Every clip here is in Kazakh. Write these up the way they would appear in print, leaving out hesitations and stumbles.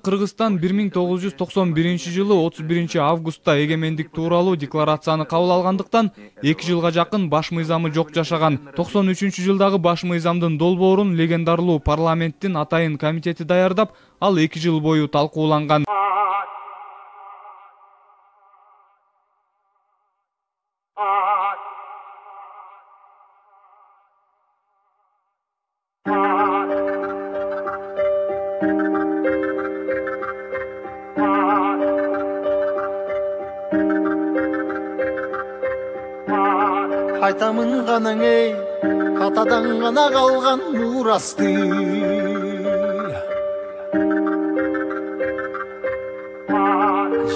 Кыргызстан 1991 31 августта эгемендик тууралуу декларацияны кабыл алгандыктан 2 жылга жакын баш мыйзамы жок жашаган. 93 баш мыйзамдын долбоорун легендарлуу парламенттин атайын комитети даярдап, ал 2 жыл бою талкууланган. Айтамын ғанаң ей, атадан ғана қалған мурасты.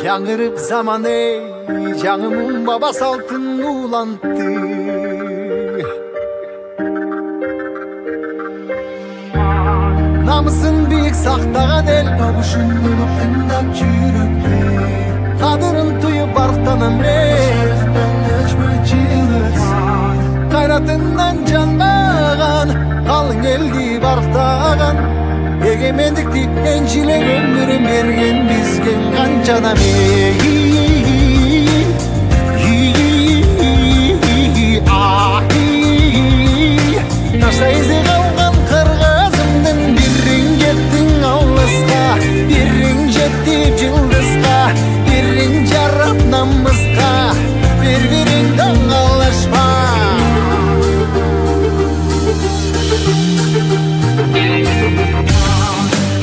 Жаңырып заман ей, жаңымын баба салтын улантты. Намысын биік сақтаған ел, бабышын ұлып тыңдап жүріпті. Қадырын тұйып арықтанам ей, Kayratından canmağan, kalın eldi barktağan. Egemendikti encilen ömrüm bergen bizgen kançanam Naşta izi kalgan kırgızımdın birrin jettin avlısqa, birrin jetti cıldızqa, birrin jarrap namızqa, bir-birinden alışma.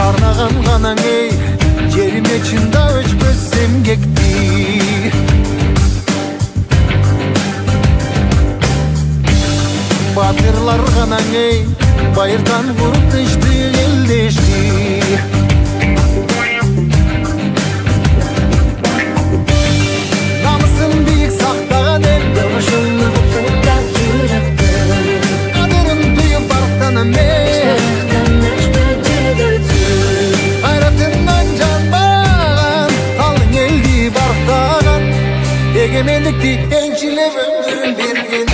Arnağan ғанаң ей, жерім ечінда өчпөссем кекті. Батырлар ғанаң ей, байырдан құрып тышты елдешті. Намысын биік сақтаған ел, дұғышылы бұқтан жүректі. Қадырын тұйып арықтанам ей, egemendikti encilep ömrüm bergen